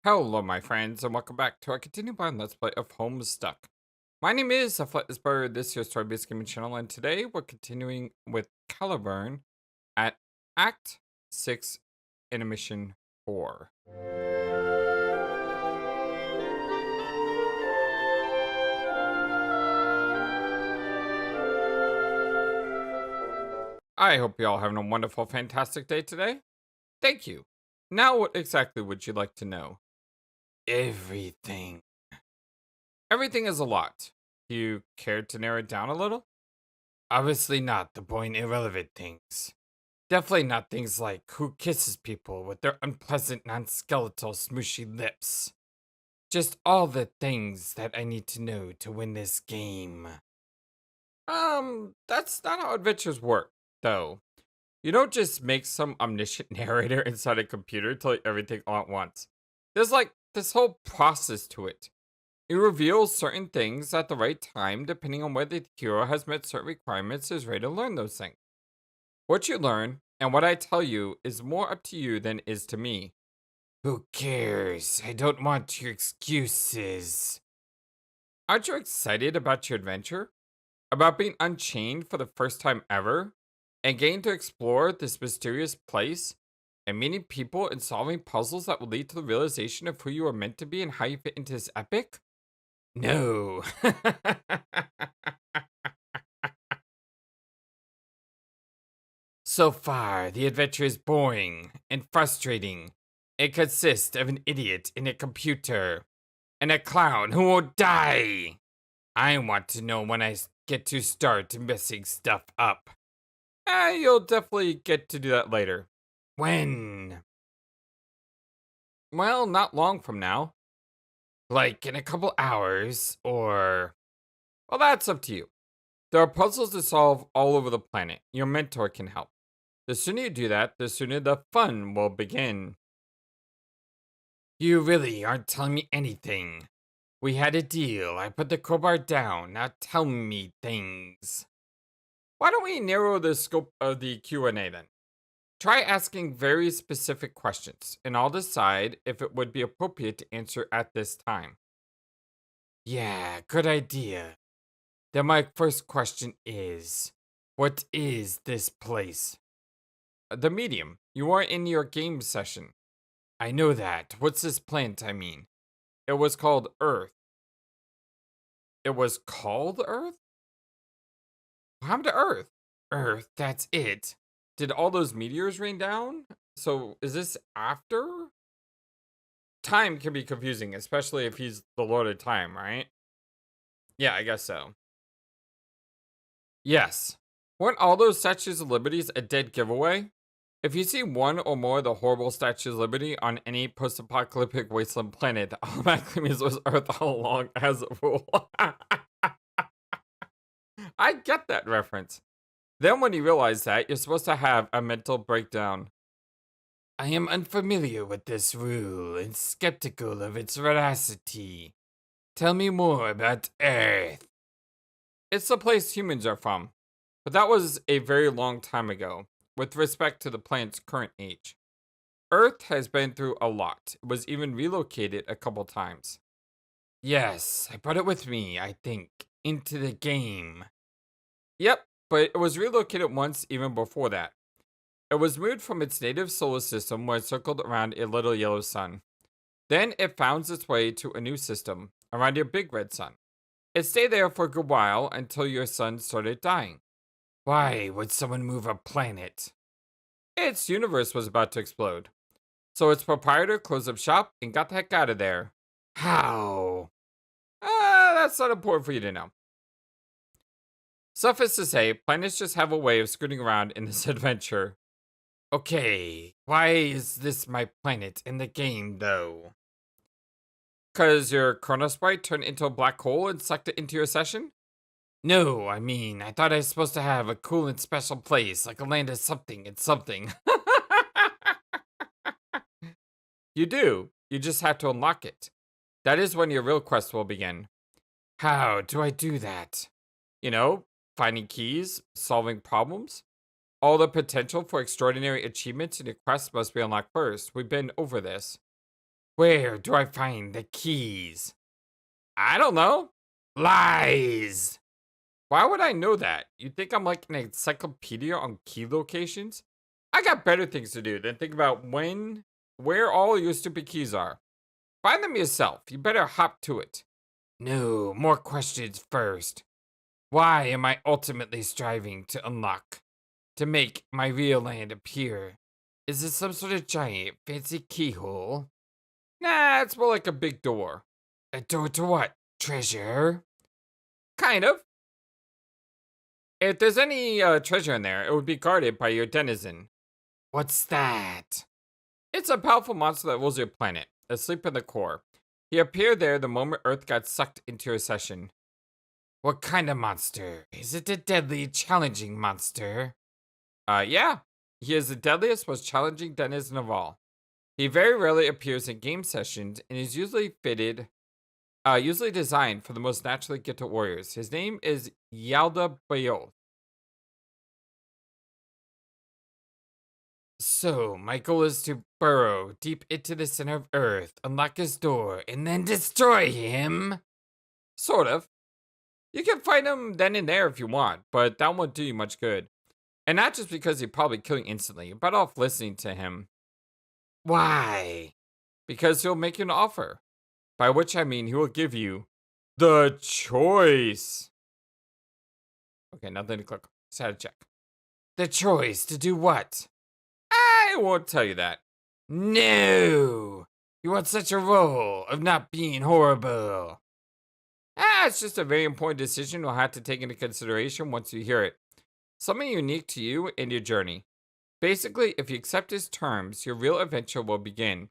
Hello, my friends, and welcome back to our continued blind Let's Play of Homestuck. My name is FlightlessBird, this is your story-based gaming channel, and today we're continuing with Caliburn at Act 6, Intermission 4. I hope you all having a wonderful, fantastic day today. Thank you. Now, what exactly would you like to know? Everything. Everything is a lot. Do you care to narrow it down a little? Obviously not the boring irrelevant things. Definitely not things like who kisses people with their unpleasant non-skeletal smooshy lips. Just all the things that I need to know to win this game. That's not how adventures work, though. You don't just make some omniscient narrator inside a computer tell you everything all at once. There's like this whole process to it. It reveals certain things at the right time, depending on whether the hero has met certain requirements and is ready to learn those things. What you learn, and what I tell you, is more up to you than is to me. Who cares? I don't want your excuses. Aren't you excited about your adventure? About being unchained for the first time ever? And getting to explore this mysterious place? And meeting people and solving puzzles that will lead to the realization of who you are meant to be and how you fit into this epic? No. So far, the adventure is boring and frustrating. It consists of an idiot in a computer and a clown who won't die. I want to know when get to start messing stuff up. You'll definitely get to do that later. When? Well, not long from now. Like in a couple hours, or... Well, that's up to you. There are puzzles to solve all over the planet. Your mentor can help. The sooner you do that, the sooner the fun will begin. You really aren't telling me anything. We had a deal. I put the crowbar down. Now tell me things. Why don't we narrow the scope of the Q&A then? Try asking very specific questions, and I'll decide if it would be appropriate to answer at this time. Yeah, good idea. Then my first question is, what is this place? The medium. You are in your game session. I know that. What's this plant, I mean? It was called Earth. It was called Earth? What happened to Earth? Earth, that's it. Did all those meteors rain down? So is this after? Time can be confusing, especially if he's the Lord of Time, right? Yeah, I guess so. Yes. Weren't all those Statues of Liberties a dead giveaway? If you see one or more of the horrible Statues of Liberty on any post-apocalyptic wasteland planet, that automatically means it was Earth all along as a rule. I get that reference. Then when you realize that, you're supposed to have a mental breakdown. I am unfamiliar with this rule and skeptical of its veracity. Tell me more about Earth. It's the place humans are from, but that was a very long time ago, with respect to the planet's current age. Earth has been through a lot. It was even relocated a couple times. Yes, I brought it with me, I think, into the game. Yep, but it was relocated once even before that. It was moved from its native solar system where it circled around a little yellow sun. Then it found its way to a new system, around your big red sun. It stayed there for a good while until your sun started dying. Why would someone move a planet? Its universe was about to explode. So its proprietor closed up shop and got the heck out of there. How? That's not important for you to know. Suffice to say, planets just have a way of scooting around in this adventure. Okay, why is this my planet in the game, though? Cause your Chrono Sprite turned into a black hole and sucked it into your session? No, I mean, I thought I was supposed to have a cool and special place, like a land of something and something. You do. You just have to unlock it. That is when your real quest will begin. How do I do that? You know, finding keys, solving problems. All the potential for extraordinary achievements in your quest must be unlocked first. We've been over this. Where do I find the keys? I don't know. Lies. Why would I know that? You think I'm like an encyclopedia on key locations? I got better things to do than think about where all your stupid keys are. Find them yourself. You better hop to it. No, more questions first. Why am I ultimately striving to unlock, to make my real land appear? Is this some sort of giant, fancy keyhole? Nah, it's more like a big door. A door to what? Treasure? Kind of. If there's any treasure in there, it would be guarded by your denizen. What's that? It's a powerful monster that rules your planet, asleep in the core. He appeared there the moment Earth got sucked into a recession. What kind of monster? Is it a deadly, challenging monster? Yeah. He is the deadliest, most challenging denizen of all. He very rarely appears in game sessions and is usually designed for the most naturally gifted warriors. His name is Yalda Bayoth. So, my goal is to burrow deep into the center of Earth, unlock his door, and then destroy him? Sort of. You can fight him then and there if you want, but that won't do you much good. And not just because he'd probably kill you instantly, but off listening to him. Why? Because he'll make you an offer. By which I mean he will give you the choice. Okay, nothing to click. Just had to check. The choice to do what? I won't tell you that. No! You want such a role of not being horrible. It's just a very important decision you'll have to take into consideration once you hear it. Something unique to you and your journey. Basically, if you accept his terms, your real adventure will begin.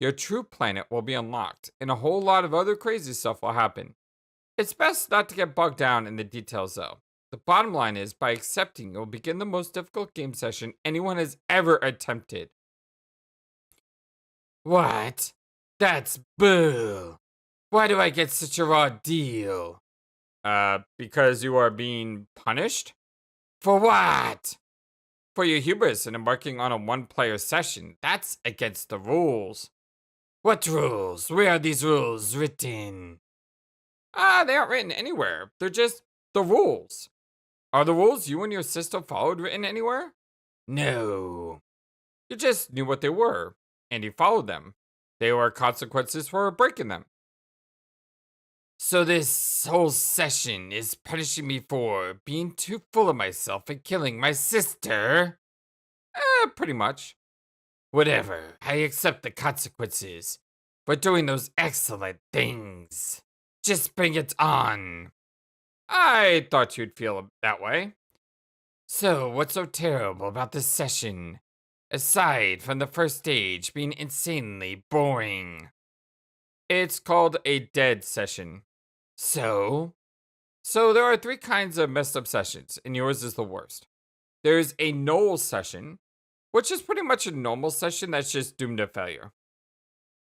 Your true planet will be unlocked, and a whole lot of other crazy stuff will happen. It's best not to get bogged down in the details, though. The bottom line is, by accepting, you'll begin the most difficult game session anyone has ever attempted. What? That's bull. Why do I get such a raw deal? Because you are being punished? For what? For your hubris in embarking on a one-player session. That's against the rules. What rules? Where are these rules written? They aren't written anywhere. They're just the rules. Are the rules you and your sister followed written anywhere? No. You just knew what they were, and you followed them. There were consequences for breaking them. So this whole session is punishing me for being too full of myself and killing my sister? Pretty much. Whatever, I accept the consequences for doing those excellent things. Just bring it on. I thought you'd feel that way. So, what's so terrible about this session? Aside from the first stage being insanely boring. It's called a dead session. So? So there are three kinds of messed up sessions, and yours is the worst. There's a null session, which is pretty much a normal session that's just doomed to failure.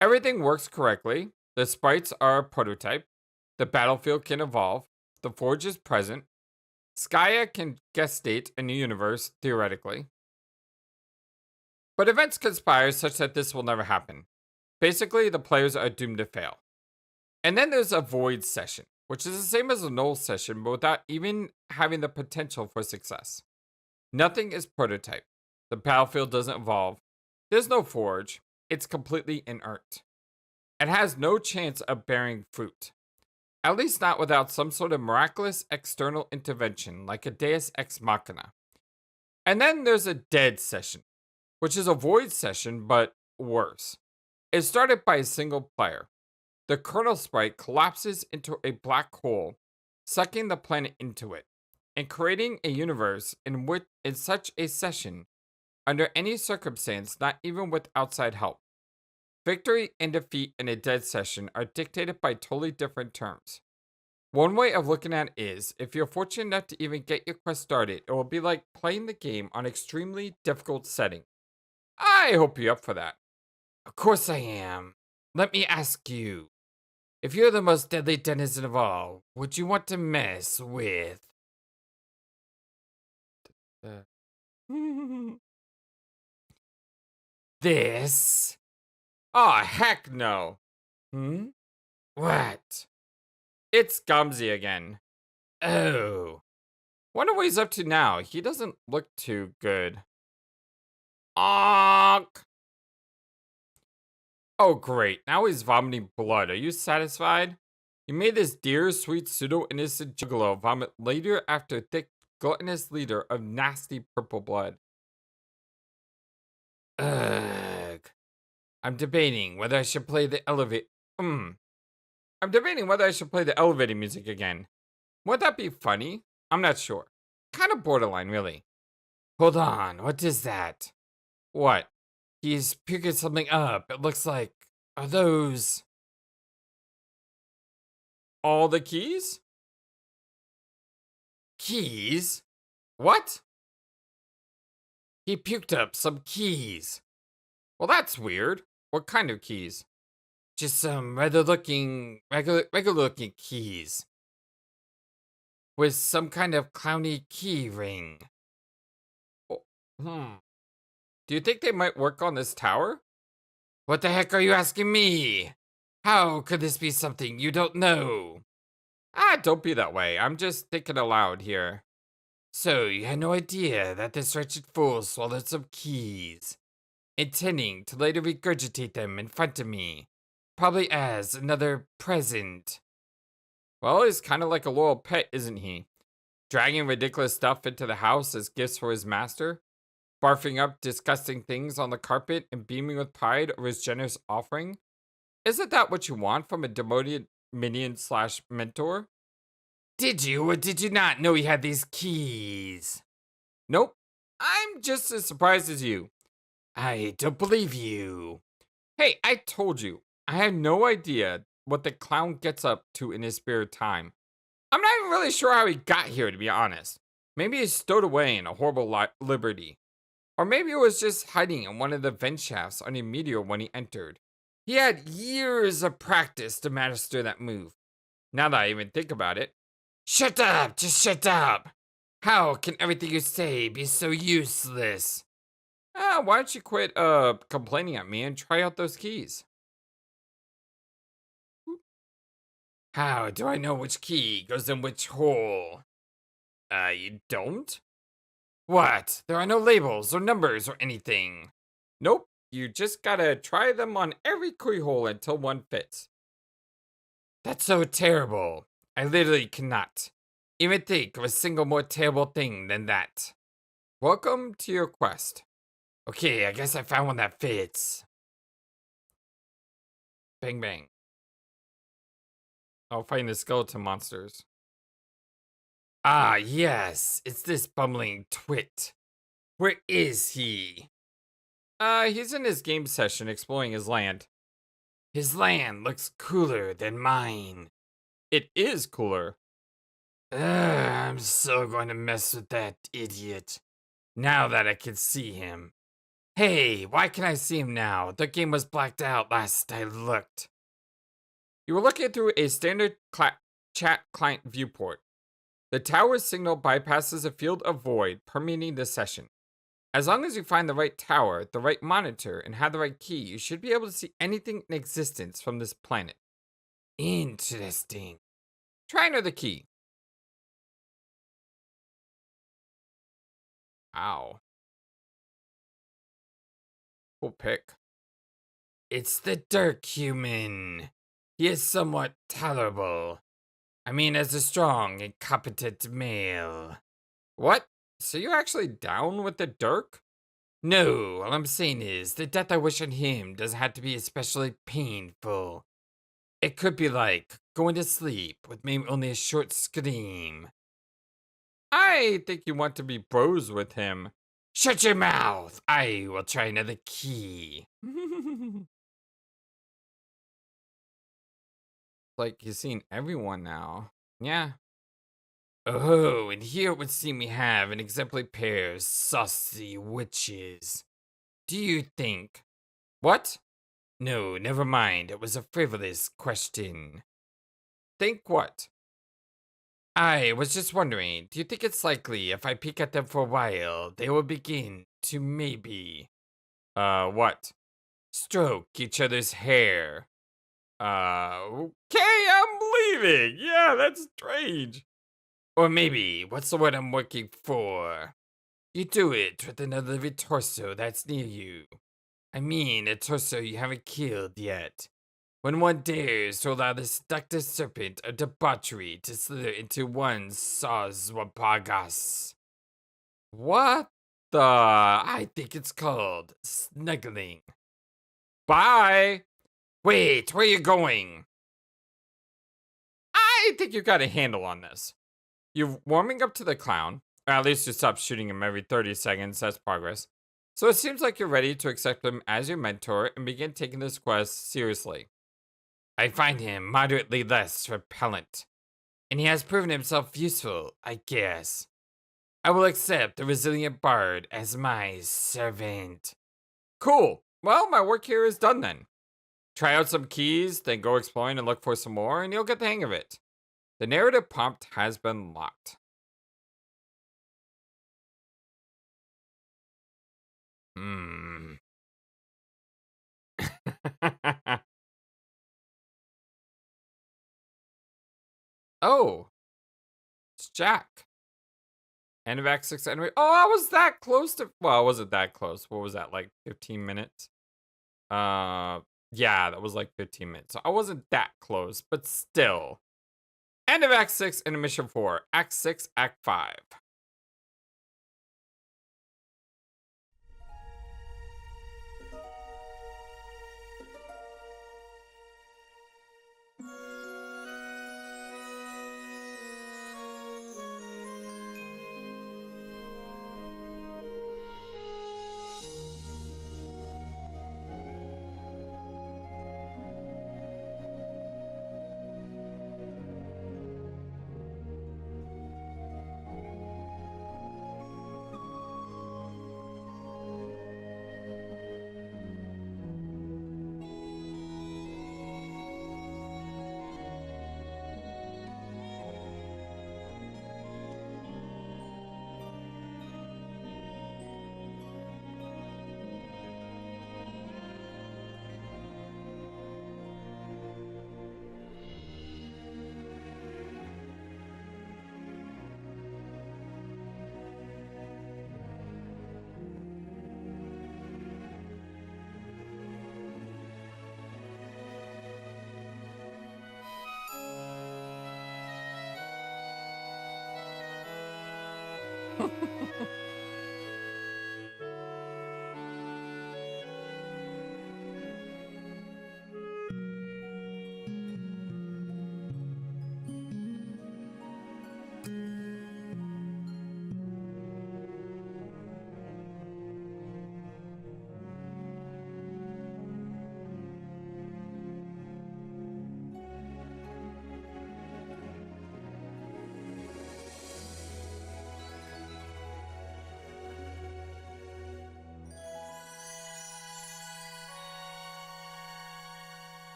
Everything works correctly, the sprites are a prototype, the battlefield can evolve, the forge is present, Skya can gestate a new universe, theoretically. But events conspire such that this will never happen. Basically, the players are doomed to fail. And then there's a void session, which is the same as a null session, but without even having the potential for success. Nothing is prototype. The battlefield doesn't evolve. There's no forge. It's completely inert. It has no chance of bearing fruit. At least not without some sort of miraculous external intervention, like a Deus Ex Machina. And then there's a dead session, which is a void session, but worse. It's started by a single player. The kernel sprite collapses into a black hole, sucking the planet into it, and creating a universe in such a session, under any circumstance, not even with outside help. Victory and defeat in a dead session are dictated by totally different terms. One way of looking at it is, if you're fortunate enough to even get your quest started, it will be like playing the game on extremely difficult setting. I hope you're up for that. Of course I am. Let me ask you. If you're the most deadly denizen of all, would you want to mess with... this? Oh, heck no. Hmm? What? It's Gumsy again. Oh. Wonder what he's up to now. He doesn't look too good. Onk. Oh, great. Now he's vomiting blood. Are you satisfied? You made this dear, sweet, pseudo-innocent juggalo vomit later after a thick, gluttonous liter of nasty purple blood. Ugh. I'm debating whether I should play the elevate. I'm debating whether I should play the elevator music again. Would that be funny? I'm not sure. Kind of borderline, really. Hold on. What is that? What? He's picking something up. It looks like. Are those all the keys? Keys? What? He puked up some keys. Well, that's weird. What kind of keys? Just some regular looking keys. With some kind of clowny key ring. Oh, Do you think they might work on this tower? What the heck are you asking me? How could this be something you don't know? Ah, don't be that way. I'm just thinking aloud here. So, you had no idea that this wretched fool swallowed some keys, intending to later regurgitate them in front of me, probably as another present. Well, he's kind of like a loyal pet, isn't he? Dragging ridiculous stuff into the house as gifts for his master, barfing up disgusting things on the carpet and beaming with pride over his generous offering. Isn't that what you want from a demoted minion slash mentor? Did you or did you not know he had these keys? Nope. I'm just as surprised as you. I don't believe you. Hey, I told you. I had no idea what the clown gets up to in his spare time. I'm not even really sure how he got here, to be honest. Maybe he stowed away in a horrible liberty. Or maybe it was just hiding in one of the vent shafts on a meteor when he entered. He had years of practice to master that move. Now that I even think about it. Shut up! Just shut up! How can everything you say be so useless? Why don't you quit complaining at me and try out those keys? How do I know which key goes in which hole? You don't? What? There are no labels or numbers or anything. Nope. You just gotta try them on every keyhole until one fits. That's so terrible. I literally cannot even think of a single more terrible thing than that. Welcome to your quest. Okay, I guess I found one that fits. Bang bang. I'll find the skeleton monsters. Ah, yes, it's this bumbling twit. Where is he? He's in his game session exploring his land. His land looks cooler than mine. It is cooler. I'm so going to mess with that idiot. Now that I can see him. Hey, why can I see him now? The game was blacked out last I looked. You were looking through a standard chat client viewport. The tower's signal bypasses a field of void permeating the session. As long as you find the right tower, the right monitor, and have the right key, you should be able to see anything in existence from this planet. Interesting. Try another key. Ow. Cool pick. It's the Dirk human. He is somewhat tolerable. I mean, as a strong and competent male. What? So you're actually down with the Dirk? No, all I'm saying is, the death I wish on him doesn't have to be especially painful. It could be like going to sleep with maybe only a short scream. I think you want to be bros with him. Shut your mouth! I will try another key. Like he's seen everyone now. Yeah. Oh, and here it would seem we have an exemplary pair of saucy witches. Do you think? What? No, never mind. It was a frivolous question. Think what? I was just wondering, do you think it's likely if I peek at them for a while, they will begin to maybe... What? Stroke each other's hair. Okay, I'm leaving. Yeah, that's strange. Or maybe, what's the word I'm looking for? You do it with another living torso that's near you. I mean, a torso you haven't killed yet. When one dares to allow the seductive serpent of debauchery to slither into one's sawswampagas. What the? I think it's called snuggling. Bye. Wait, where you going? I think you got a handle on this. You're warming up to the clown, or at least you stop shooting him every 30 seconds. That's progress. So it seems like you're ready to accept him as your mentor and begin taking this quest seriously. I find him moderately less repellent, and he has proven himself useful, I guess. I will accept the resilient bard as my servant. Cool. Well, my work here is done then. Try out some keys, then go exploring and look for some more, and you'll get the hang of it. The narrative prompt has been locked. Hmm. Oh, it's Jack. End of Act 6 anyway. Oh, I was that close to. Well, I wasn't that close. What was that, like 15 minutes? Yeah, that was like 15 minutes. So I wasn't that close, but still. End of Act 6, Intermission 4. Act 6, Act 5.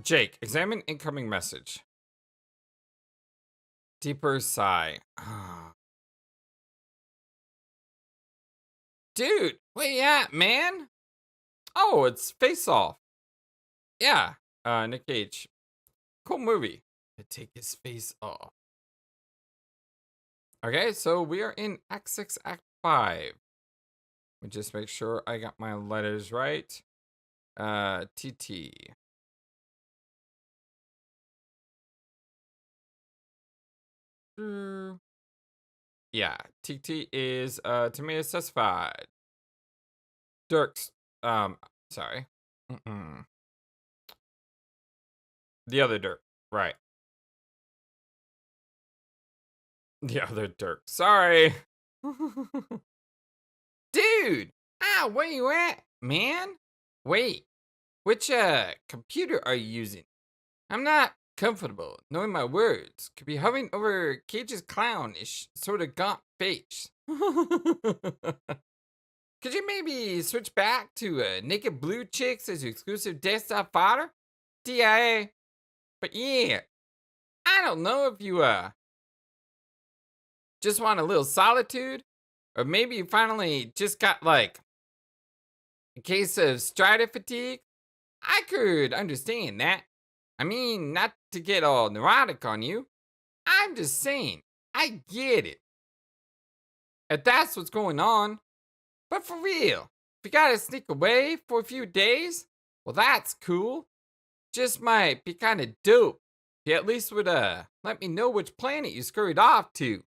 Jake, examine incoming message. Deeper sigh. Dude, where you at, man? Oh, it's Face Off. Yeah, Nick Cage. Cool movie. To take his face off. Okay, so we are in Act 6, Act 5. Let me just make sure I got my letters right. TT. Yeah, TT is to me is specified. Dirk's sorry. The other Dirk, right. The other Dirk. Sorry. Dude! Ah, where you at, man? Wait, which computer are you using? I'm not comfortable knowing my words could be hovering over Cage's clownish sort of gaunt face. Could you maybe switch back to naked blue chicks as your exclusive desktop fodder? DIA. But yeah, I don't know if you just want a little solitude, or maybe you finally just got like In case of strider fatigue, I could understand that. I mean, not to get all neurotic on you. I'm just saying, I get it. If that's what's going on. But for real, if you gotta sneak away for a few days, well, that's cool. Just might be kind of dope. You at least would let me know which planet you scurried off to.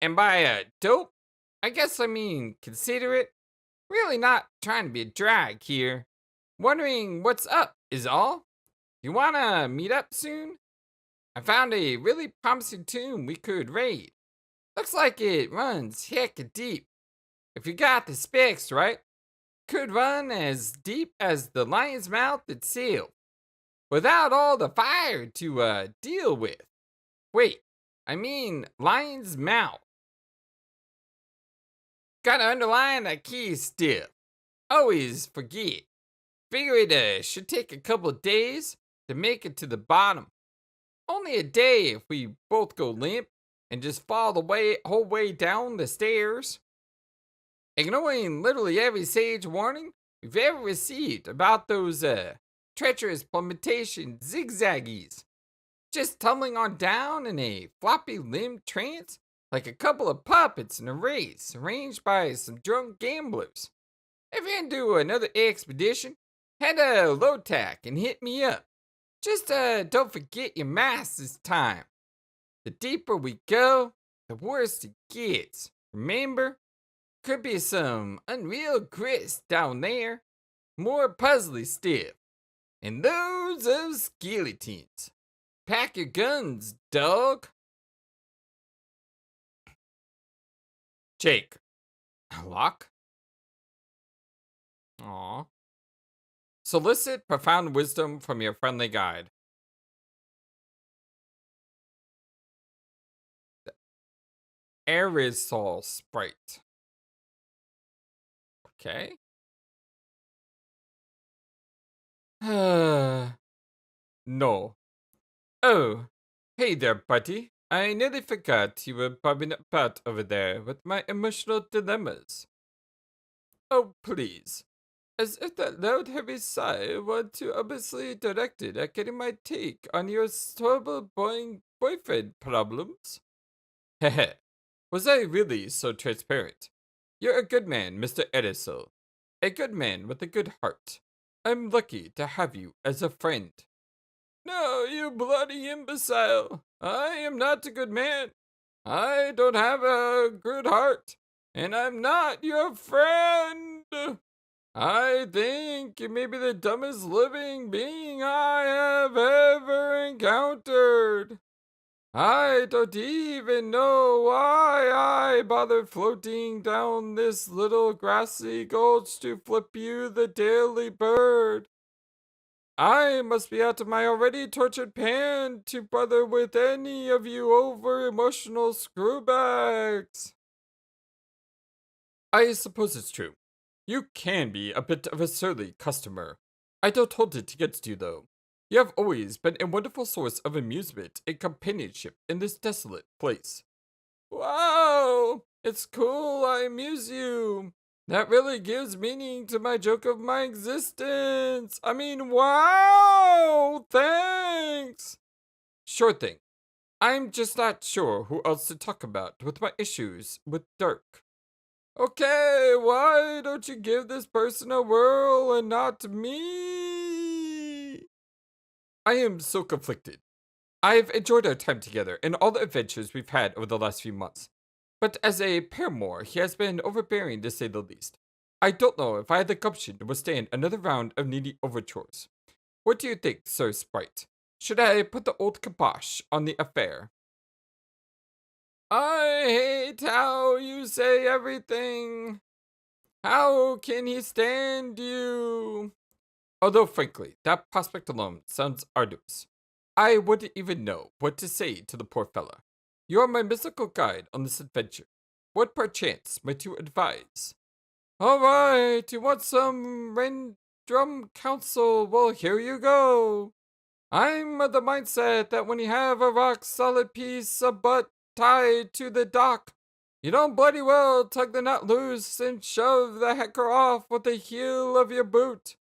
And by dope, I guess I mean considerate. Really not trying to be a drag here. Wondering what's up is all. You wanna meet up soon? I found a really promising tomb we could raid. Looks like it runs hecka deep. If you got the specs right, could run as deep as the lion's mouth itself, without all the fire to deal with. Wait, I mean lion's mouth. Gotta underline that key still. Always forget. Figure it should take a couple days to make it to the bottom. Only a day if we both go limp and just fall the whole way down the stairs. Ignoring literally every sage warning we've ever received about those treacherous plummetation zigzaggies. Just tumbling on down in a floppy limbed trance like a couple of puppets in a race arranged by some drunk gamblers. If you're into another expedition, head to low tack and hit me up. Just don't forget your mask this time. The deeper we go, the worse it gets. Remember? Could be some unreal grist down there. More puzzly stuff. And those of skeletons. Pack your guns, dog. Jake. Locke? Aw. Solicit profound wisdom from your friendly guide. Aerosol sprite. Okay. No. Oh, hey there, buddy. I nearly forgot you were bobbing about over there with my emotional dilemmas. Oh, please. As if that loud, heavy sigh were too obviously directed at getting my take on your horrible boyfriend problems. Heh. Was I really so transparent? You're a good man, Mr. Edison. A good man with a good heart. I'm lucky to have you as a friend. No, you bloody imbecile. I am not a good man. I don't have a good heart. And I'm not your friend. I think you may be the dumbest living being I have ever encountered. I don't even know why I bothered floating down this little grassy gulch to flip you the daily bird. I must be out of my already tortured pan to bother with any of you over emotional screwbags. I suppose it's true. You can be a bit of a surly customer. I don't hold it against you, though. You have always been a wonderful source of amusement and companionship in this desolate place. Wow! It's cool I amuse you. That really gives meaning to my joke of my existence. I mean, wow! Thanks! Sure thing. I'm just not sure who else to talk about with my issues with Dirk. Okay, why don't you give this person a whirl and not me? I am so conflicted. I've enjoyed our time together and all the adventures we've had over the last few months. But as a paramour, he has been overbearing to say the least. I don't know if I had the gumption to withstand another round of needy overtures. What do you think, Sir Sprite? Should I put the old kibosh on the affair? I hate how you say everything. How can he stand you? Although, frankly, that prospect alone sounds arduous. I wouldn't even know what to say to the poor fella. You are my mystical guide on this adventure. What perchance might you advise? All right, you want some random counsel? Well, here you go. I'm of the mindset that when you have a rock-solid piece of butt tied to the dock, You don't bloody well tug the nut loose and shove the hecker off with the heel of your boot.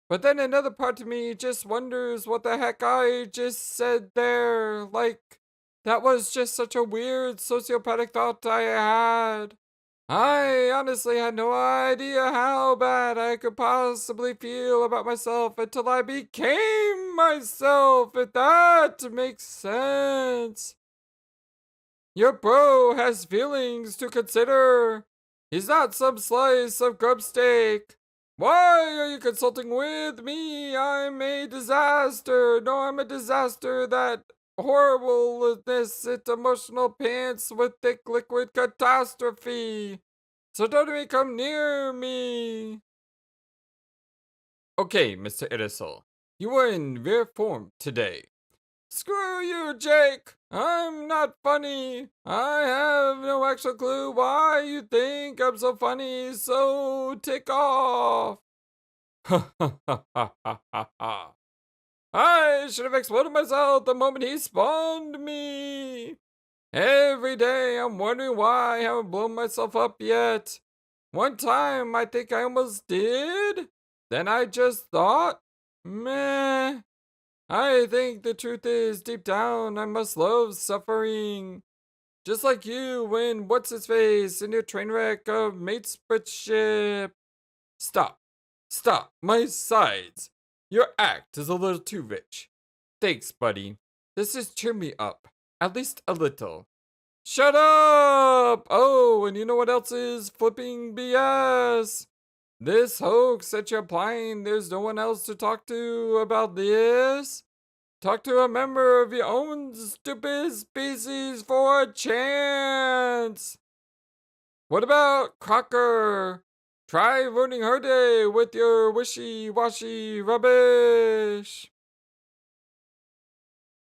But then another part of me just wonders what the heck I just said there. Like, that was just such a weird sociopathic thought I had. I honestly had no idea how bad I could possibly feel about myself until I became myself, if that makes sense. Your bro has feelings to consider. He's not some slice of grub steak. Why are you consulting with me? I'm a disaster. No, I'm a disaster. That horribleness, it emotional pants with thick liquid catastrophe. So don't even come near me. Okay, Mr. Edisol, you are in rare form today. Screw you, Jake! I'm not funny! I have no actual clue why you think I'm so funny, so tick off! Ha ha ha ha ha ha ha! I should have exploded myself the moment he spawned me! Every day I'm wondering why I haven't blown myself up yet. One time I think I almost did. Then I just thought, meh. I think the truth is, deep down, I must love suffering. Just like you when what's his face in your train wreck of mateship. Stop. Stop. My sides. Your act is a little too rich. Thanks, buddy. This has cheered me up. At least a little. Shut up! Oh, and you know what else is flipping BS? This hoax that you're applying, there's no one else to talk to about this. Talk to a member of your own stupid species for a chance. What about Crocker? Try ruining her day with your wishy-washy rubbish.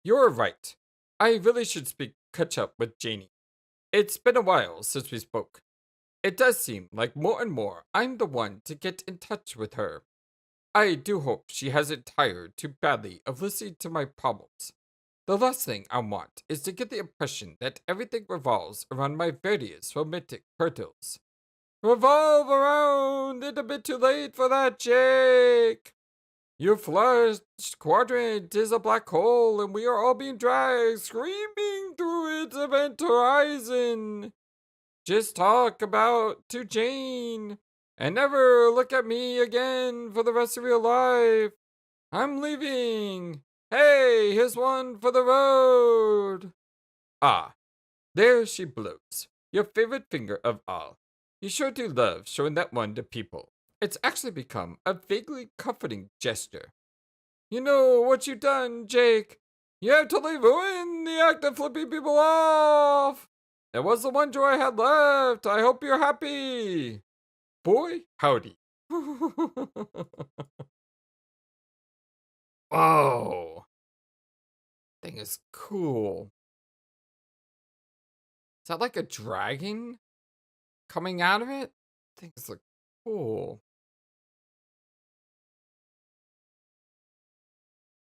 You're right. I really should catch up with Janie. It's been a while since we spoke. It does seem like more and more I'm the one to get in touch with her. I do hope she hasn't tired too badly of listening to my problems. The last thing I want is to get the impression that everything revolves around my various romantic hurdles. Revolve around! It's a bit too late for that, Jake! Your flushed quadrant is a black hole, and we are all being dragged screaming through its event horizon. Just talk about to Jane, and never look at me again for the rest of your life. I'm leaving. Hey, here's one for the road. Ah, there she blows. Your favorite finger of all. You sure do love showing that one to people. It's actually become a vaguely comforting gesture. You know what you've done, Jake? You have totally ruined the act of flipping people off. That was the one joy I had left. I hope you're happy. Boy, howdy. Oh, thing is cool. Is that like a dragon coming out of it? Things look cool.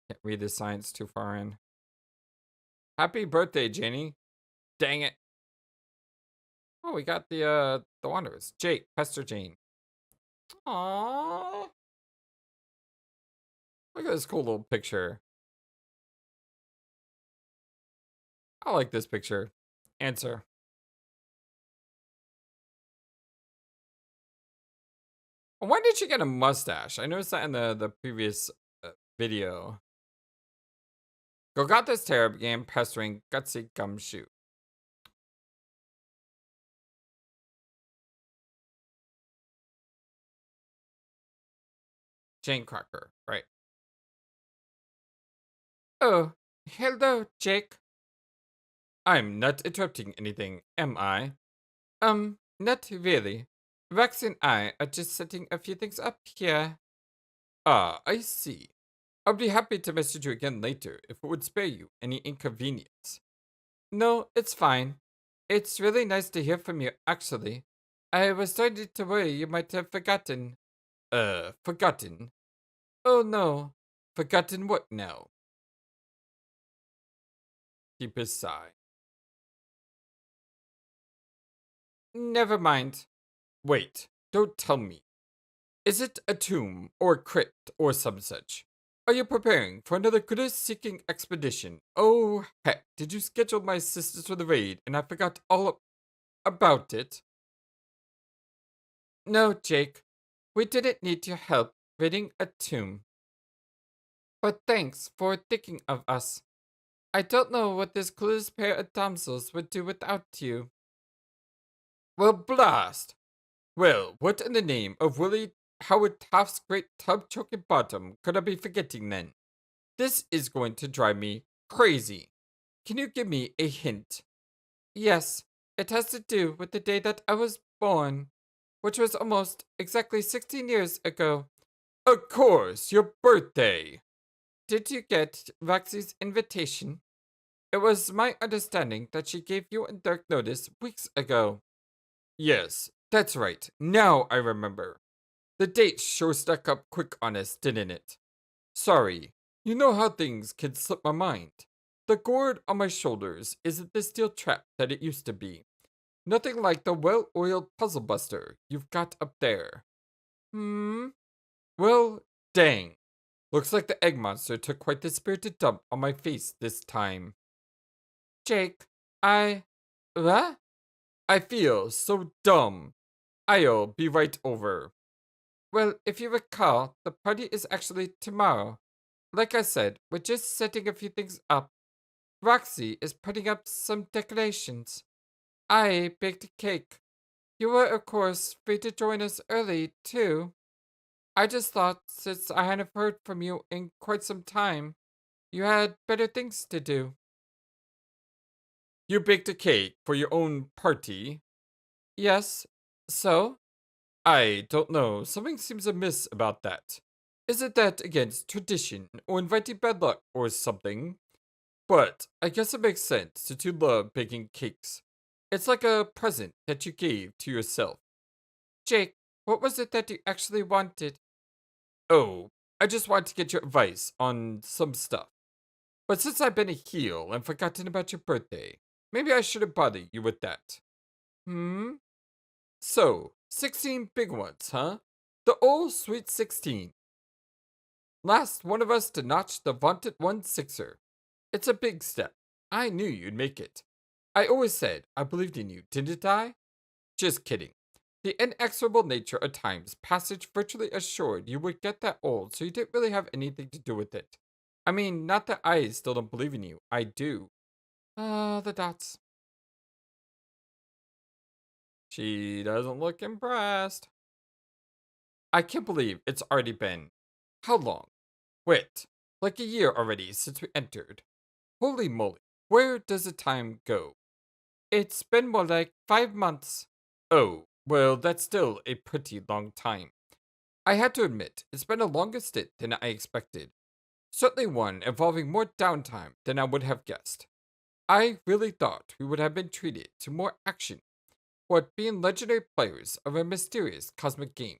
Can't read the science too far in. Happy birthday, Jenny. Dang it. Oh, we got the Wanderers. Jake, Pester Jane. Aww. Look at this cool little picture. I like this picture. Answer. When did she get a mustache? I noticed that in the previous video. Go got this terror began pestering Gutsy Gumshoe. Jane Crocker, right. Oh, hello, Jake. I'm not interrupting anything, am I? Not really. Rex and I are just setting a few things up here. Ah, I see. I'll be happy to message you again later if it would spare you any inconvenience. No, it's fine. It's really nice to hear from you, actually. I was starting to worry you might have forgotten. Forgotten? Oh no. Forgotten what now? Deepest sigh. Never mind. Wait, don't tell me. Is it a tomb, or a crypt, or some such? Are you preparing for another Kudos-seeking expedition? Oh, heck, did you schedule my assistance for the raid and I forgot all about it? No, Jake. We didn't need your help raiding a tomb. But thanks for thinking of us. I don't know what this clueless pair of damsels would do without you. Well, blast! Well, what in the name of Willie Howard Taft's great tub choking bottom could I be forgetting then? This is going to drive me crazy. Can you give me a hint? Yes, it has to do with the day that I was born, which was almost exactly 16 years ago. Of course, your birthday. Did you get Roxy's invitation? It was my understanding that she gave you and Dirk notice weeks ago. Yes, that's right. Now I remember. The date sure stuck up quick on us, didn't it? Sorry, you know how things can slip my mind. The gourd on my shoulders isn't the steel trap that it used to be. Nothing like the well-oiled puzzle buster you've got up there. Hmm? Well, dang. Looks like the egg monster took quite the spirited dump on my face this time. Jake, What? I feel so dumb. I'll be right over. Well, if you recall, the party is actually tomorrow. Like I said, we're just setting a few things up. Roxy is putting up some decorations. I baked a cake. You were, of course, free to join us early, too. I just thought, since I hadn't heard from you in quite some time, you had better things to do. You baked a cake for your own party? Yes. So? I don't know. Something seems amiss about that. Isn't that against tradition or inviting bad luck or something? But I guess it makes sense since you love baking cakes. It's like a present that you gave to yourself. Jake, what was it that you actually wanted? Oh, I just wanted to get your advice on some stuff. But since I've been a heel and forgotten about your birthday, maybe I shouldn't bother you with that. Hmm? So, 16 big ones, huh? The old sweet 16. Last one of us to notch the vaunted 1-6er. It's a big step. I knew you'd make it. I always said I believed in you, didn't I? Just kidding. The inexorable nature of time's passage virtually assured you would get that old, so you didn't really have anything to do with it. I mean, not that I still don't believe in you. I do. The dots. She doesn't look impressed. I can't believe it's already been. How long? Wait, like a year already since we entered. Holy moly, where does the time go? It's been more like 5 months. Oh, well, that's still a pretty long time. I had to admit, it's been a longer stint than I expected. Certainly one involving more downtime than I would have guessed. I really thought we would have been treated to more action, what being legendary players of a mysterious cosmic game.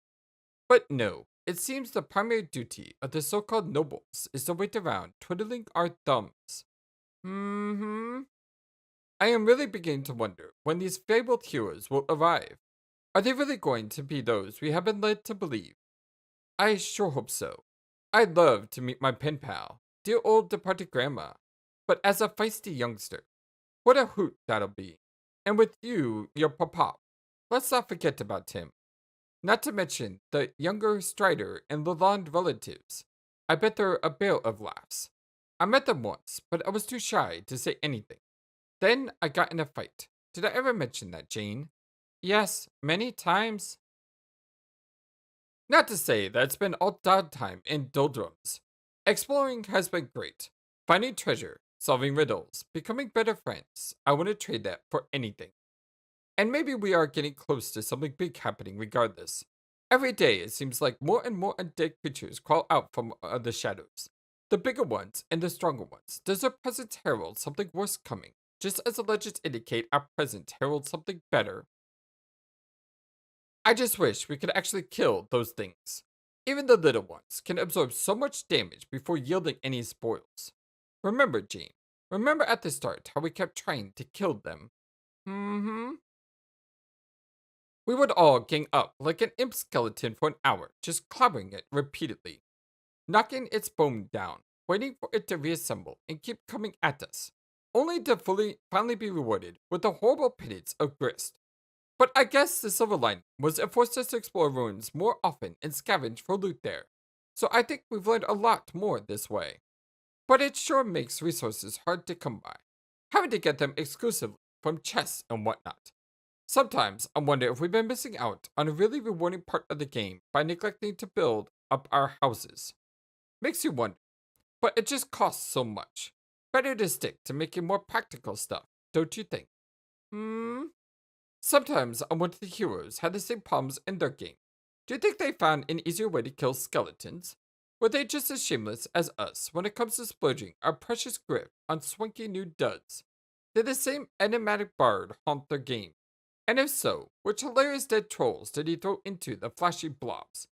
But no, it seems the primary duty of the so-called nobles is to wait around twiddling our thumbs. Hmm. I am really beginning to wonder when these fabled heroes will arrive. Are they really going to be those we have been led to believe? I sure hope so. I'd love to meet my pen pal, dear old departed grandma. But as a feisty youngster, what a hoot that'll be. And with you, your papa. Let's not forget about him. Not to mention the younger Strider and Lalonde relatives. I bet they're a bale of laughs. I met them once, but I was too shy to say anything. Then I got in a fight. Did I ever mention that, Jane? Yes, many times. Not to say that it's been all downtime in doldrums. Exploring has been great. Finding treasure, solving riddles, becoming better friends. I wouldn't trade that for anything. And maybe we are getting close to something big happening regardless. Every day it seems like more and more undead creatures crawl out from the shadows. The bigger ones and the stronger ones. Does our presence herald something worse coming? Just as the legends indicate our present heralds something better. I just wish we could actually kill those things. Even the little ones can absorb so much damage before yielding any spoils. Remember, Jean. Remember at the start how we kept trying to kill them? Mm-hmm. We would all gang up like an imp skeleton for an hour, just clobbering it repeatedly, knocking its bone down, waiting for it to reassemble and keep coming at us, only to finally be rewarded with the horrible penance of grist. But I guess the silver lining was it forced us to explore ruins more often and scavenge for loot there. So I think we've learned a lot more this way. But it sure makes resources hard to come by, having to get them exclusively from chests and whatnot. Sometimes I wonder if we've been missing out on a really rewarding part of the game by neglecting to build up our houses. Makes you wonder, but it just costs so much. Better to stick to making more practical stuff, don't you think? Hmm? Sometimes I wonder if the heroes had the same problems in their game. Do you think they found an easier way to kill skeletons? Were they just as shameless as us when it comes to splurging our precious grip on swanky new duds? Did the same enigmatic bard haunt their game? And if so, which hilarious dead trolls did he throw into the flashy blobs?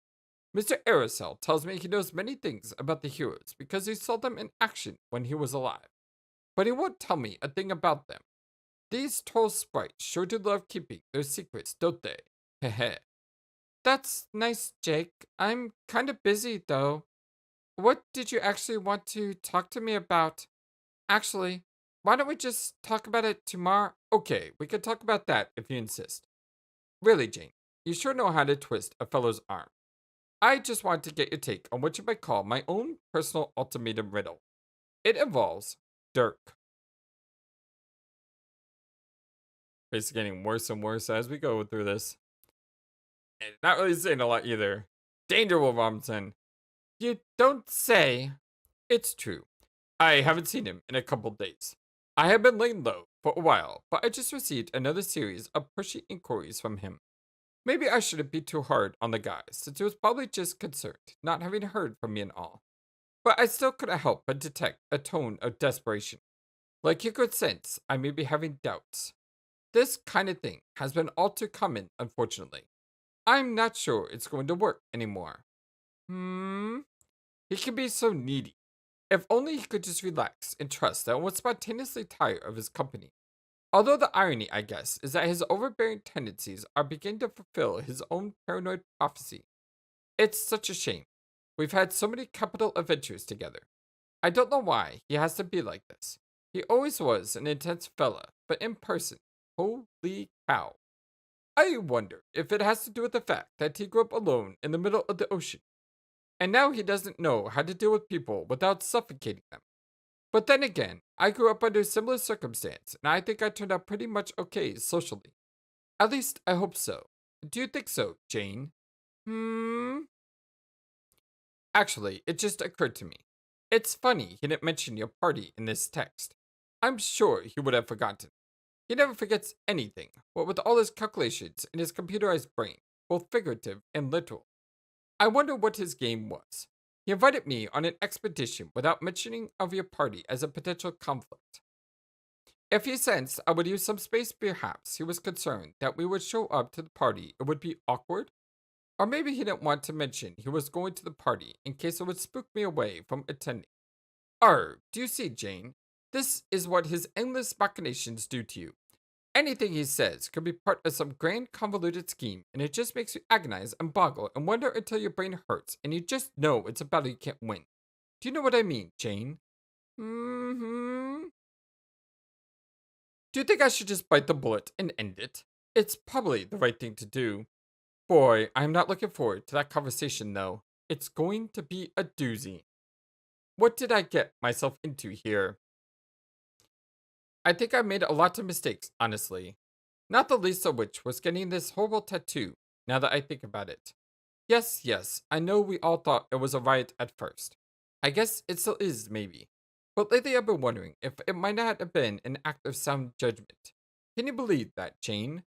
Mr. Aerosol tells me he knows many things about the heroes because he saw them in action when he was alive. But he won't tell me a thing about them. These troll sprites sure do love keeping their secrets, don't they? Heh. That's nice, Jake. I'm kind of busy, though. What did you actually want to talk to me about? Actually, why don't we just talk about it tomorrow? Okay, we can talk about that if you insist. Really, Jane, you sure know how to twist a fellow's arm. I just want to get your take on what you might call my own personal ultimatum riddle. It involves Dirk. It's getting worse and worse as we go through this. And not really saying a lot either. Danger, Will Robinson. You don't say. It's true. I haven't seen him in a couple days. I have been laying low for a while, but I just received another series of pushy inquiries from him. Maybe I shouldn't be too hard on the guy, since he was probably just concerned, not having heard from me and all. But I still couldn't help but detect a tone of desperation. Like you could sense I may be having doubts. This kind of thing has been all too common, unfortunately. I'm not sure it's going to work anymore. He can be so needy. If only he could just relax and trust that I would spontaneously tire of his company. Although the irony, I guess, is that his overbearing tendencies are beginning to fulfill his own paranoid prophecy. It's such a shame. We've had so many capital adventures together. I don't know why he has to be like this. He always was an intense fella, but in person, holy cow. I wonder if it has to do with the fact that he grew up alone in the middle of the ocean. And now he doesn't know how to deal with people without suffocating them. But then again, I grew up under similar circumstance, and I think I turned out pretty much okay socially. At least I hope so. Do you think so, Jane? Actually, it just occurred to me. It's funny he didn't mention your party in this text. I'm sure he would have forgotten. He never forgets anything, what with all his calculations in his computerized brain, both figurative and literal. I wonder what his game was. He invited me on an expedition without mentioning of your party as a potential conflict. If he sensed I would use some space, perhaps he was concerned that we would show up to the party, it would be awkward. Or maybe he didn't want to mention he was going to the party in case it would spook me away from attending. Do you see, Jane? This is what his endless machinations do to you. Anything he says could be part of some grand convoluted scheme, and it just makes you agonize and boggle and wonder until your brain hurts, and you just know it's a battle you can't win. Do you know what I mean, Jane? Do you think I should just bite the bullet and end it? It's probably the right thing to do. Boy, I'm not looking forward to that conversation, though. It's going to be a doozy. What did I get myself into here? I think I made a lot of mistakes, honestly. Not the least of which was getting this horrible tattoo, now that I think about it. Yes, I know we all thought it was a riot at first. I guess it still is, maybe. But lately I've been wondering if it might not have been an act of sound judgment. Can you believe that, Jane?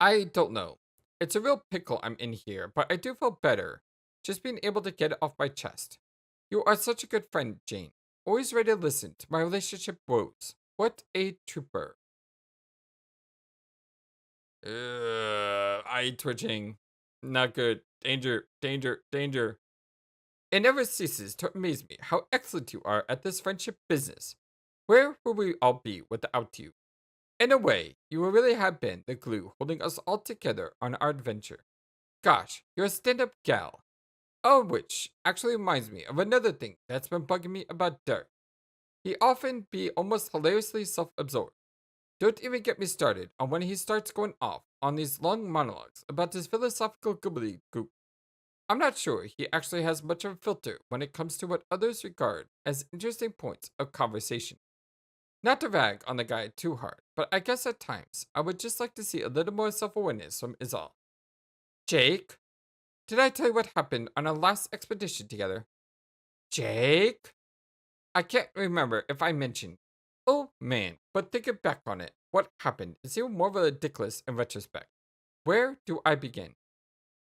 I don't know. It's a real pickle I'm in here, but I do feel better just being able to get it off my chest. You are such a good friend, Jane. Always ready to listen to my relationship woes. What a trooper. Eye twitching. Not good. Danger. It never ceases to amaze me how excellent you are at this friendship business. Where would we all be without you? In a way, you really have been the glue holding us all together on our adventure. Gosh, you're a stand-up gal. Oh, which actually reminds me of another thing that's been bugging me about Dirk. He often be almost hilariously self-absorbed. Don't even get me started on when he starts going off on these long monologues about his philosophical gobbledygook. I'm not sure he actually has much of a filter when it comes to what others regard as interesting points of conversation. Not to rag on the guy too hard, but I guess at times I would just like to see a little more self awareness from Izal. Jake, did I tell you what happened on our last expedition together? Jake? I can't remember if I mentioned. Oh man, but thinking back on it, what happened is even more ridiculous in retrospect. Where do I begin?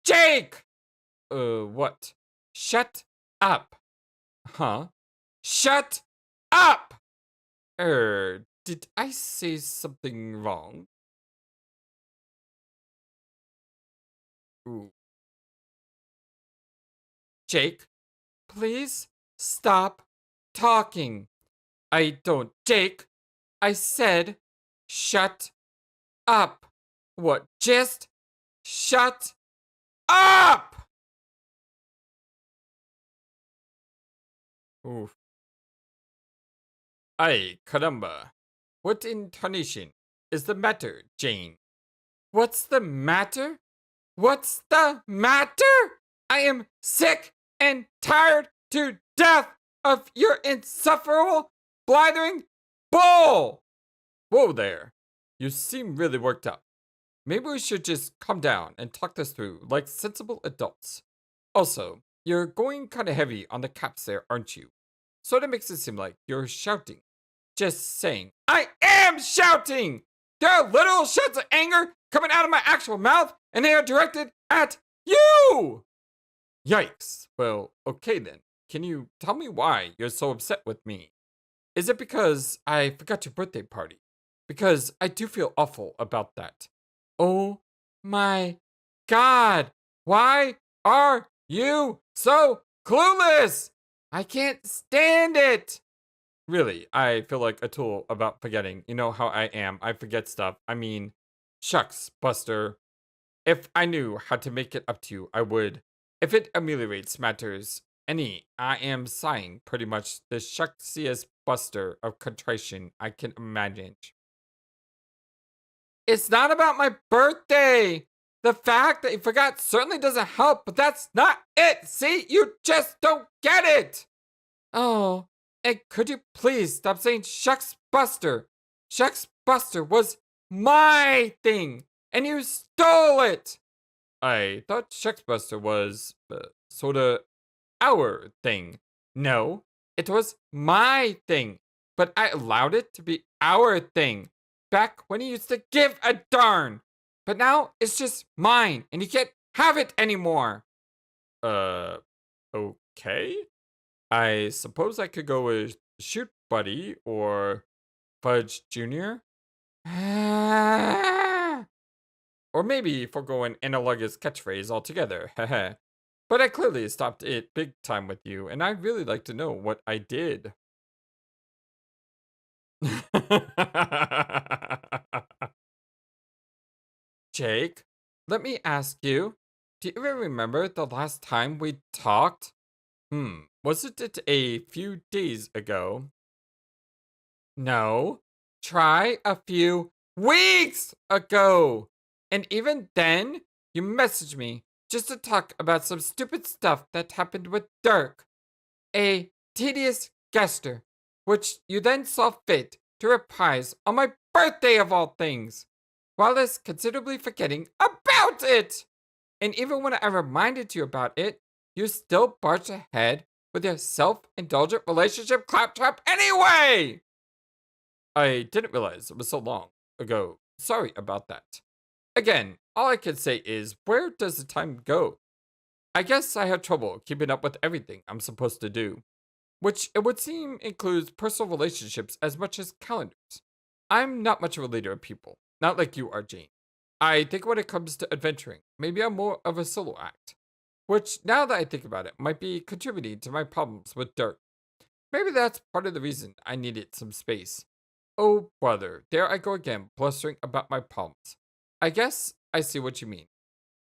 Jake! What? Shut up. Huh? Shut up! Did I say something wrong? Ooh. Jake, please stop talking. I don't. Jake, I said shut up. What? Just shut up! Oof. Ay, caramba. What intonation is the matter, Jane? What's the matter? What's the matter? I am sick and tired to death of your insufferable, blithering bull! Whoa there. You seem really worked up. Maybe we should just calm down and talk this through like sensible adults. Also, you're going kind of heavy on the caps there, aren't you? Sort of makes it seem like you're shouting. Just saying, I am shouting! There are literal shouts of anger coming out of my actual mouth, and they are directed at you! Yikes. Well, okay then. Can you tell me why you're so upset with me? Is it because I forgot your birthday party? Because I do feel awful about that. Oh my god! Why are you so clueless? I can't stand it! Really, I feel like a tool about forgetting. You know how I am. I forget stuff. I mean, shucks, Buster. If I knew how to make it up to you, I would. If it ameliorates matters any, I am sighing pretty much the shucksiest Buster of contrition I can imagine. It's not about my birthday. The fact that you forgot certainly doesn't help, but that's not it. See, you just don't get it. Oh, and could you please stop saying Shucks Buster? Shucks Buster was my thing, and you stole it. I thought Shucks Buster was sorta our thing. No, it was my thing, but I allowed it to be our thing back when he used to give a darn. But now it's just mine, and you can't have it anymore. Uh, okay. I suppose I could go with Shoot Buddy or Fudge Jr. Or maybe forego an analogous catchphrase altogether. But I clearly stopped it big time with you, and I'd really like to know what I did. Jake, let me ask you, do you even remember the last time we talked? Wasn't it a few days ago? No, try a few weeks ago. And even then, you messaged me just to talk about some stupid stuff that happened with Dirk. A tedious gesture, which you then saw fit to reprise on my birthday of all things, while as considerably forgetting about it. And even when I reminded you about it, you still barged ahead with your self-indulgent relationship claptrap anyway! I didn't realize it was so long ago. Sorry about that. Again, all I can say is, where does the time go? I guess I have trouble keeping up with everything I'm supposed to do, which it would seem includes personal relationships as much as calendars. I'm not much of a leader of people, not like you are, Jane. I think when it comes to adventuring, maybe I'm more of a solo act, which now that I think about it, might be contributing to my problems with Dirk. Maybe that's part of the reason I needed some space. Oh, brother, there I go again, blustering about my problems. I guess I see what you mean.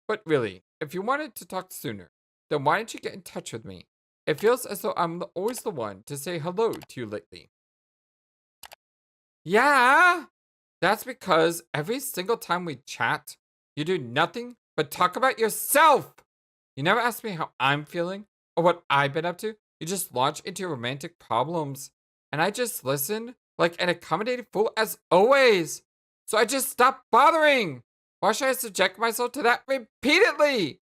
But really, if you wanted to talk sooner, then why didn't you get in touch with me? It feels as though always the one to say hello to you lately. Yeah, that's because every single time we chat, you do nothing but talk about yourself. You never ask me how I'm feeling or what I've been up to. You just launch into your romantic problems. And I just listen like an accommodating fool as always. So I just stop bothering. Why should I subject myself to that repeatedly?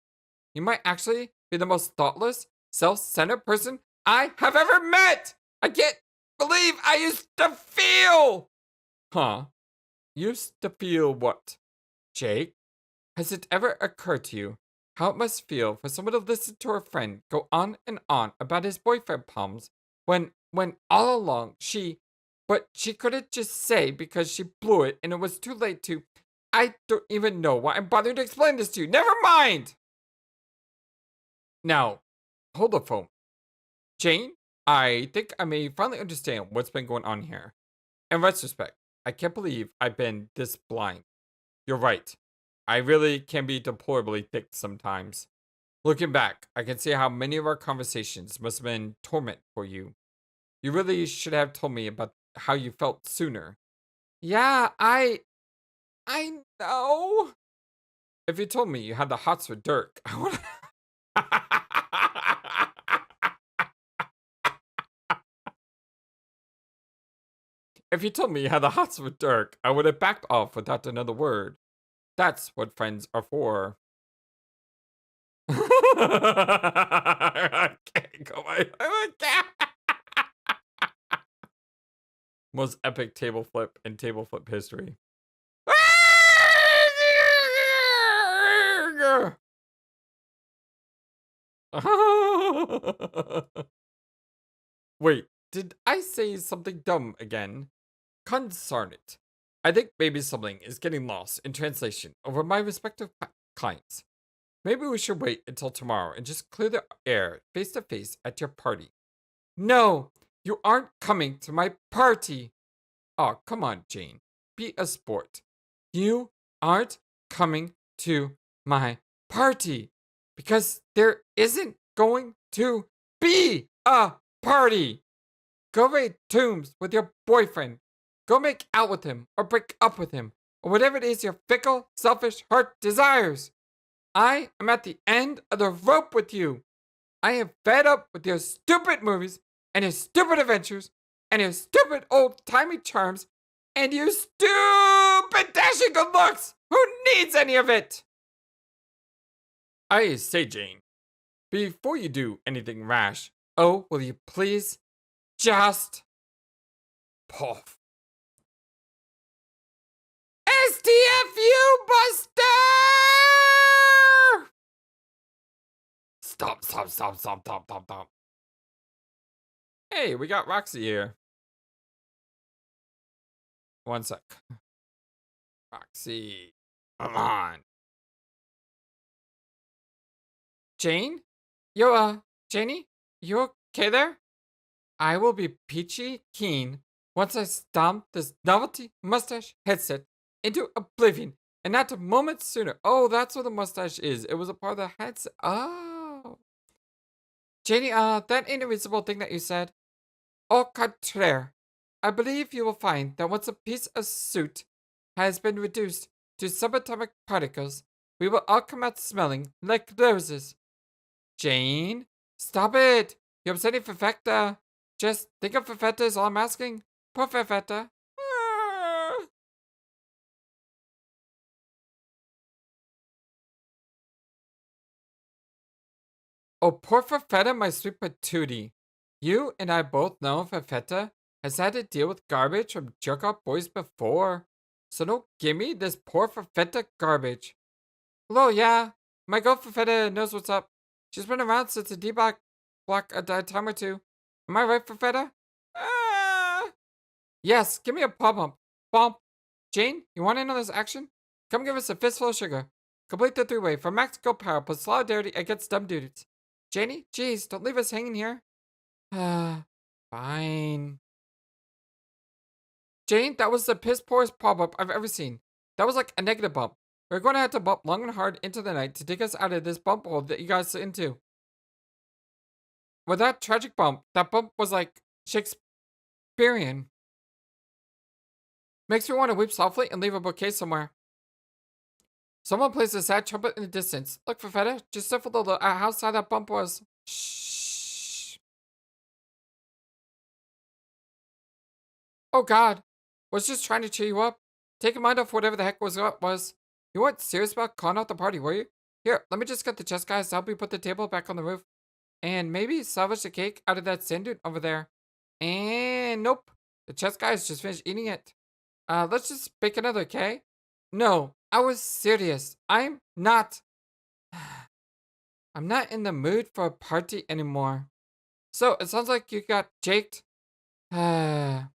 You might actually be the most thoughtless, self centered person I have ever met. I can't believe I used to feel. Huh? Used to feel what? Jake? Has it ever occurred to you how it must feel for someone to listen to her friend go on and on about his boyfriend problems when all along but she couldn't just say because she blew it and it was too late to. I don't even know why I'm bothering to explain this to you. Never mind! Now, hold the phone. Jane, I think I may finally understand what's been going on here. In retrospect, I can't believe I've been this blind. You're right. I really can be deplorably thick sometimes. Looking back, I can see how many of our conversations must have been torment for you. You really should have told me about how you felt sooner. Yeah, I know. If you told me you had the hots for Dirk, I would. If you told me you had the hots for Dirk, I would have backed off without another word. That's what friends are for. I can't go. I can't. Most epic table flip in table flip history. Wait, did I say something dumb again? Concern it. I think maybe something is getting lost in translation over my respective clients. Maybe we should wait until tomorrow and just clear the air face to face at your party. No, you aren't coming to my party. Oh, come on, Jane. Be a sport. You aren't coming to my party because there isn't going to be a party. Go raid tombs with your boyfriend. Go make out with him or break up with him or whatever it is your fickle, selfish heart desires. I am at the end of the rope with you. I am fed up with your stupid movies and your stupid adventures and your stupid old-timey charms and your stupid dashing good looks. Who needs any of it? I say, Jane, before you do anything rash, oh, will you please just puff. STFU Buster! Stop. Hey, we got Roxy here. One sec. Roxy, come on. Jane? Janie? You okay there? I will be peachy keen once I stomp this novelty mustache headset into oblivion, and not a moment sooner. Oh, that's what the mustache is. It was a part of the headset. Oh. Janie, that invisible thing that you said. Au contraire. I believe you will find that once a piece of soot has been reduced to subatomic particles, we will all come out smelling like roses. Jane, stop it! You're upsetting Perfecta. Just think of Perfecta is all I'm asking. Poor Perfecta. Oh, poor Perfetta, my sweet patootie. You and I both know Perfetta has had to deal with garbage from jerk-off boys before. So don't give me this poor Perfetta garbage. Hello, yeah. My girl Perfetta knows what's up. She's been around since the block a time or two. Am I right, Perfetta? Ah! Yes, give me a paw bump. Bump. Jane, you want in on this action? Come give us a fistful of sugar. Complete the three-way for max go power plus solidarity against dumb dudes. Janie, geez, don't leave us hanging here. Fine. Jane, that was the piss poorest pop-up I've ever seen. That was like a negative bump. We're going to have to bump long and hard into the night to dig us out of this bump hole that you guys are into. With that tragic bump, that bump was like Shakespearean. Makes me want to weep softly and leave a bouquet somewhere. Someone plays a sad trumpet in the distance. Look, Fafetta, just sniff a little at how sad that bump was. Shh. Oh God, was just trying to cheer you up. Take your mind off whatever the heck was up was. You weren't serious about calling out the party, were you? Here, let me just get the chest guys to help you put the table back on the roof. And maybe salvage the cake out of that sand dune over there. And nope, the chest guys just finished eating it. Let's just bake another, okay? No, I was serious. I'm not. I'm not in the mood for a party anymore. So, it sounds like you got jaked. Why,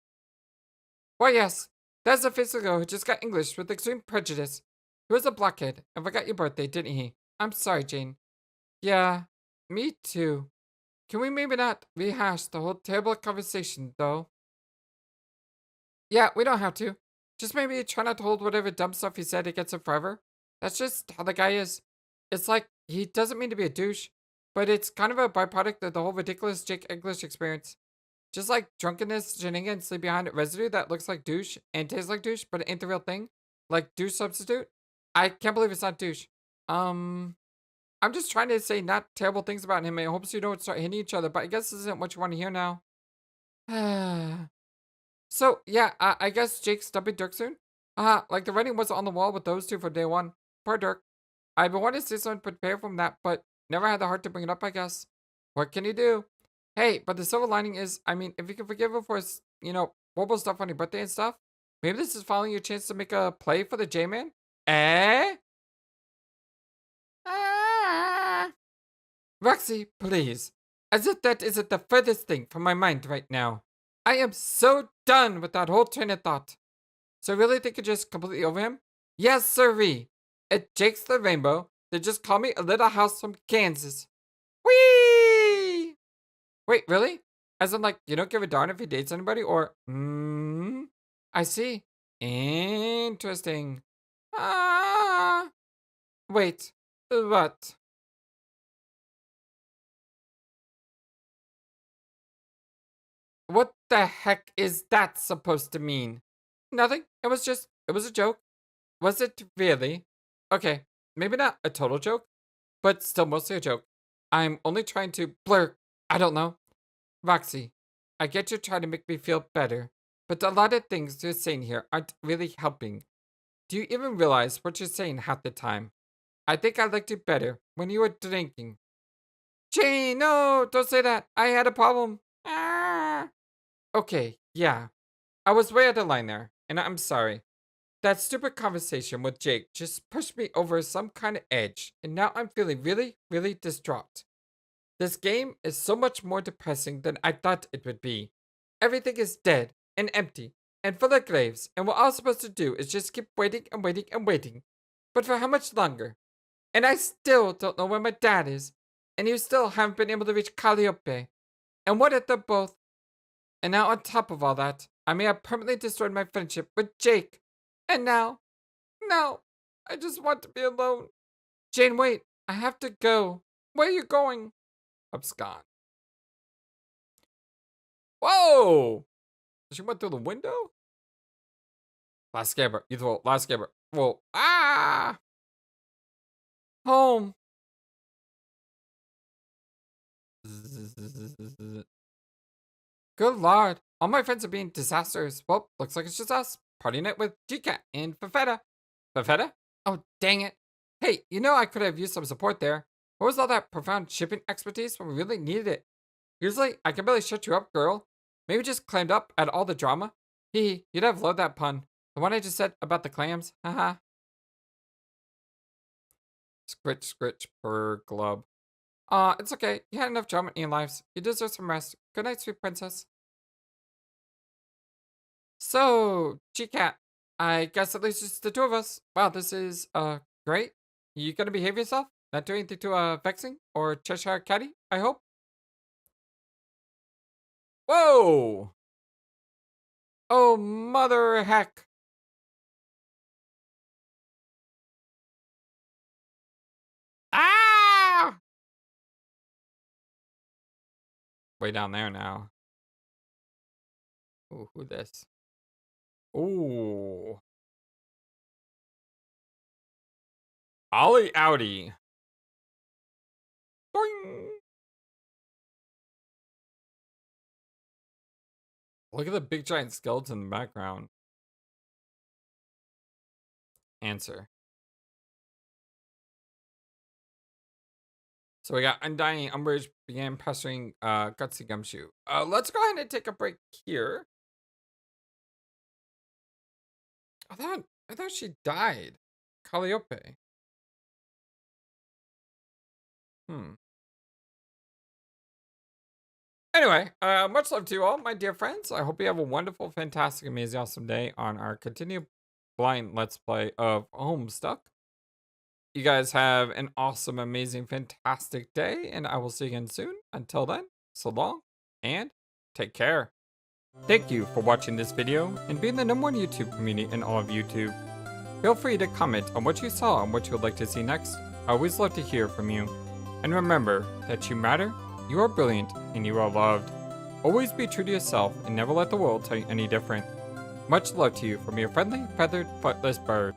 yes. That's the physical who just got English with extreme prejudice. He was a blockhead and forgot your birthday, didn't he? I'm sorry, Jane. Yeah, me too. Can we maybe not rehash the whole terrible conversation, though? Yeah, we don't have to. Just maybe try not to hold whatever dumb stuff he said against him forever. That's just how the guy is. It's like, he doesn't mean to be a douche, but it's kind of a byproduct of the whole ridiculous Jake English experience. Just like drunkenness, shenanigans leave behind residue that looks like douche and tastes like douche, but it ain't the real thing. Like douche substitute. I can't believe it's not douche. I'm just trying to say not terrible things about him in hopes you don't start hitting each other, but I guess this isn't what you want to hear now. So, yeah, I guess Jake's dumping Dirk soon? Like the writing wasn't on the wall with those two for day one. Poor Dirk. I've been wanting to say something prepare from that, but never had the heart to bring it up, I guess. What can you do? Hey, but the silver lining is, I mean, if you can forgive him for his, horrible stuff on your birthday and stuff, maybe this is finally your chance to make a play for the J-Man? Eh? Ah. Roxy, please. As if that isn't the furthest thing from my mind right now. I am so done with that whole train of thought. So really think you're just completely over him? Yes, sirree. It Jake's the Rainbow. They just call me a little house from Kansas. Whee! Wait, really? As in, like, you don't give a darn if he dates anybody, or, I see. Interesting. Ah, wait, what? What the heck is that supposed to mean? Nothing. It was a joke. Was it really? Okay, maybe not a total joke, but still mostly a joke. I'm only trying to blur. I don't know. Roxy, I get you're trying to make me feel better, but a lot of things you're saying here aren't really helping. Do you even realize what you're saying half the time? I think I liked you better when you were drinking. Jane, no, don't say that. I had a problem. Ah. Okay, yeah. I was way out of line there, and I'm sorry. That stupid conversation with Jake just pushed me over some kind of edge, and now I'm feeling really, really distraught. This game is so much more depressing than I thought it would be. Everything is dead and empty and full of graves, and we're all supposed to do is just keep waiting and waiting and waiting. But for how much longer? And I still don't know where my dad is, and you still haven't been able to reach Calliope. And what if they're both? And now on top of all that, I may have permanently destroyed my friendship with Jake. And now, I just want to be alone. Jane, wait, I have to go. Where are you going? Abscond. Whoa! She went through the window? Last scamper. You throw last scamper. Whoa. Ah! Home. Good lord. All my friends are being disasters. Well, looks like it's just us. Partying it with GCat and Fafetta. Fafetta? Oh, dang it. Hey, you know I could have used some support there. What was all that profound shipping expertise when we really needed it? Usually, I can barely shut you up, girl. Maybe just clammed up at all the drama. Hee, you'd have loved that pun. The one I just said about the clams. Haha. Scritch, scritch, purr, glub. It's okay. You had enough drama in your lives. You deserve some rest. Good night, sweet princess. So, GCat, I guess at least it's the two of us. Wow, this is, great. You gonna behave yourself? Not doing anything too, vexing? Or Cheshire Catty, I hope? Whoa! Oh, mother heck. Ah! Way down there now. Ooh, who this? Ooh. Ollie Outie. Boing. Look at the big giant skeleton in the background. Answer. So we got Undying Umbrage began pestering Gutsy Gumshoe. Let's go ahead and take a break here. I thought she died. Calliope. Hmm. Anyway, much love to you all, my dear friends. I hope you have a wonderful, fantastic, amazing, awesome day on our continued blind Let's Play of Homestuck. You guys have an awesome, amazing, fantastic day, and I will see you again soon. Until then, so long, and take care. Thank you for watching this video and being the #1 YouTube community in all of YouTube. Feel free to comment on what you saw and what you would like to see next. I always love to hear from you. And remember that you matter, you are brilliant, and you are loved. Always be true to yourself and never let the world tell you any different. Much love to you from your friendly, feathered, flightless bird.